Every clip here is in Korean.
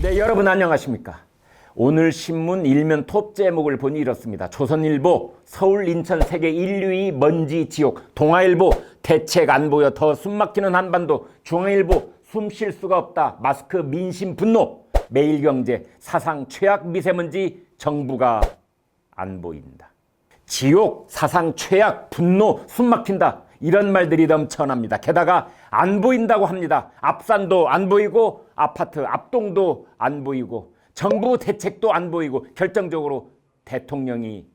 네, 여러분 안녕하십니까? 오늘 신문 일면 톱 제목을 보니 이렇습니다. 조선일보 서울 인천 세계 인류의 먼지 지옥, 동아일보 대책 안 보여 더 숨막히는 한반도, 중앙일보 숨 쉴 수가 없다 마스크 민심 분노, 매일경제 사상 최악 미세먼지 정부가 안 보인다. 지옥, 사상 최악, 분노, 숨막힌다 이런 말들이 넘쳐납니다. 게다가 안 보인다고 합니다. 앞산도 안 보이고 아파트 앞동도 안 보이고 정부 대책도 안 보이고 결정적으로 대통령이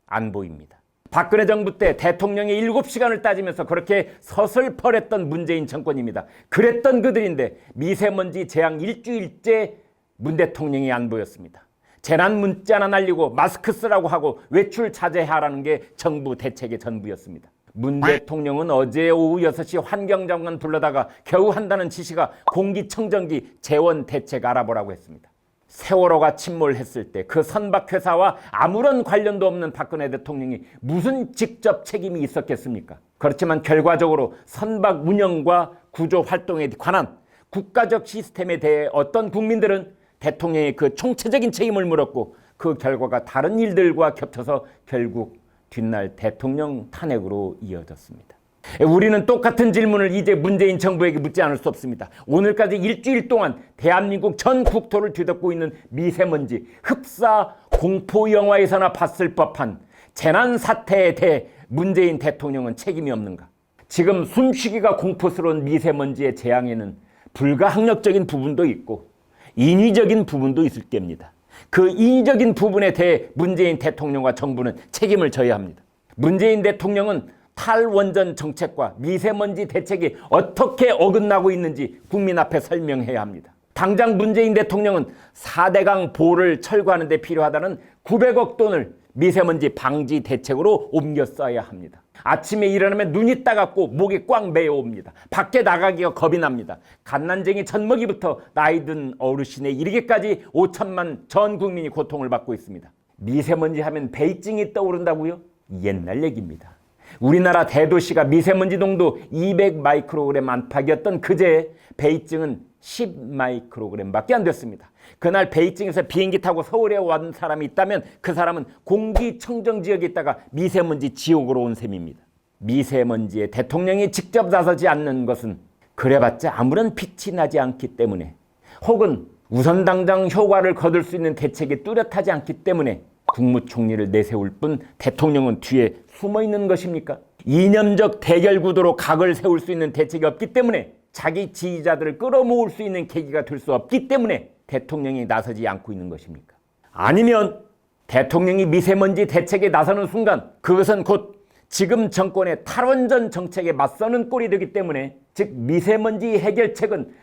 안 보입니다. 박근혜 정부 때 대통령이 7시간을 따지면서 그렇게 서슬퍼랬던 문재인 정권입니다. 그랬던 그들인데 미세먼지 재앙 일주일째 문 대통령이 안 보였습니다. 재난 문자나 날리고 마스크 쓰라고 하고 외출 자제하라는 게 정부 대책의 전부였습니다. 문 대통령은 어제 오후 6시 환경장관 불러다가 겨우 한다는 지시가 공기청정기 재원 대책 알아보라고 했습니다. 세월호가 침몰했을 때 그 선박회사와 아무런 관련도 없는 박근혜 대통령이 무슨 직접 책임이 있었겠습니까? 그렇지만 결과적으로 선박 운영과 구조 활동에 관한 국가적 시스템에 대해 어떤 국민들은 대통령의 그 총체적인 책임을 물었고 그 결과가 다른 일들과 겹쳐서 결국 뒷날 대통령 탄핵으로 이어졌습니다. 우리는 똑같은 질문을 이제 문재인 정부에게 묻지 않을 수 없습니다. 오늘까지 일주일 동안 대한민국 전 국토를 뒤덮고 있는 미세먼지, 흡사 공포 영화에서나 봤을 법한 재난 사태에 대해 문재인 대통령은 책임이 없는가? 지금 숨쉬기가 공포스러운 미세먼지의 재앙에는 불가항력적인 부분도 있고 인위적인 부분도 있을 겁니다. 그 인위적인 부분에 대해 문재인 대통령과 정부는 책임을 져야 합니다. 문재인 대통령은 탈원전 정책과 미세먼지 대책이 어떻게 어긋나고 있는지 국민 앞에 설명해야 합니다. 당장 문재인 대통령은 4대강 보를 철거하는 데 필요하다는 900억 돈을 미세먼지 방지 대책으로 옮겨 써야 합니다. 아침에 일어나면 눈이 따갑고 목이 꽉 메어옵니다. 밖에 나가기가 겁이 납니다. 갓난쟁이 젖먹이부터 나이든 어르신에 이르기까지 5천만 전 국민이 고통을 받고 있습니다. 미세먼지 하면 베이징이 떠오른다고요? 옛날 얘기입니다. 우리나라 대도시가 미세먼지 농도 200 마이크로그램 안팎이었던 그제 베이징은 10 마이크로그램밖에 안 됐습니다. 그날 베이징에서 비행기 타고 서울에 온 사람이 있다면 그 사람은 공기청정 지역에 있다가 미세먼지 지옥으로 온 셈입니다. 미세먼지에 대통령이 직접 나서지 않는 것은 그래봤자 아무런 빛이 나지 않기 때문에, 혹은 우선 당장 효과를 거둘 수 있는 대책이 뚜렷하지 않기 때문에 국무총리를 내세울 뿐 대통령은 뒤에 숨어 있는 것입니까? 이념적 대결 구도로 각을 세울 수 있는 대책이 없기 때문에, 자기 지지자들을 끌어모을 수 있는 계기가 될 수 없기 때문에 대통령이 나서지 않고 있는 것입니까? 아니면 대통령이 미세먼지 대책에 나서는 순간 그것은 곧 지금 정권의 탈원전 정책에 맞서는 꼴이 되기 때문에, 즉 미세먼지 해결책은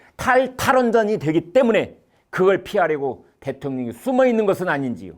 탈원전이 되기 때문에 그걸 피하려고 대통령이 숨어 있는 것은 아닌지요.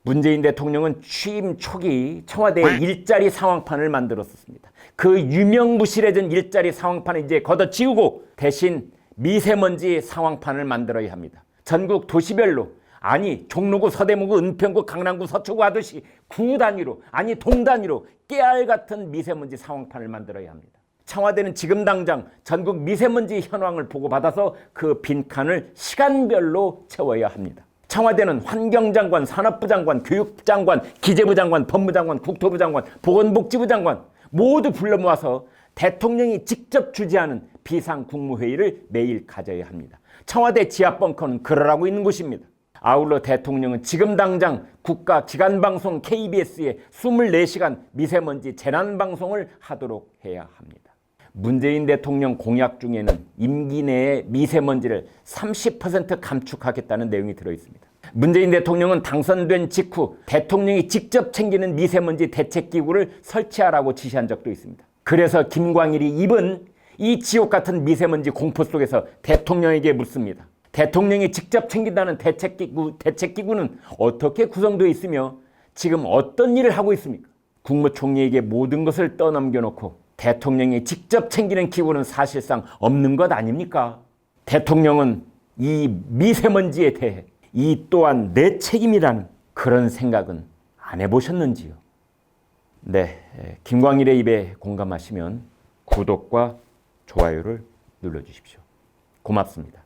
문재인 대통령은 취임 초기 청와대에 일자리 상황판을 만들었습니다. 그 유명무실해진 일자리 상황판을 이제 걷어지우고 대신 미세먼지 상황판을 만들어야 합니다. 전국 도시별로, 아니 종로구, 서대문구, 은평구, 강남구, 서초구 하듯이 구 단위로, 아니 동 단위로 깨알 같은 미세먼지 상황판을 만들어야 합니다. 청와대는 지금 당장 전국 미세먼지 현황을 보고받아서 그 빈칸을 시간별로 채워야 합니다. 청와대는 환경장관, 산업부 장관, 교육장관, 기재부 장관, 법무장관, 국토부 장관, 보건복지부 장관 모두 불러 모아서 대통령이 직접 주재하는 비상국무회의를 매일 가져야 합니다. 청와대 지하벙커는 그러라고 있는 곳입니다. 아울러 대통령은 지금 당장 국가기관방송 KBS에 24시간 미세먼지 재난방송을 하도록 해야 합니다. 문재인 대통령 공약 중에는 임기 내에 미세먼지를 30% 감축하겠다는 내용이 들어있습니다. 문재인 대통령은 당선된 직후 대통령이 직접 챙기는 미세먼지 대책기구를 설치하라고 지시한 적도 있습니다. 그래서 김광일이 입은 이 지옥 같은 미세먼지 공포 속에서 대통령에게 묻습니다. 대통령이 직접 챙긴다는 대책기구는 어떻게 구성되어 있으며 지금 어떤 일을 하고 있습니까? 국무총리에게 모든 것을 떠넘겨놓고 대통령이 직접 챙기는 기구는 사실상 없는 것 아닙니까? 대통령은 이 미세먼지에 대해 이 또한 내 책임이라는 그런 생각은 안 해보셨는지요? 네, 김광일의 입에 공감하시면 구독과 좋아요를 눌러주십시오. 고맙습니다.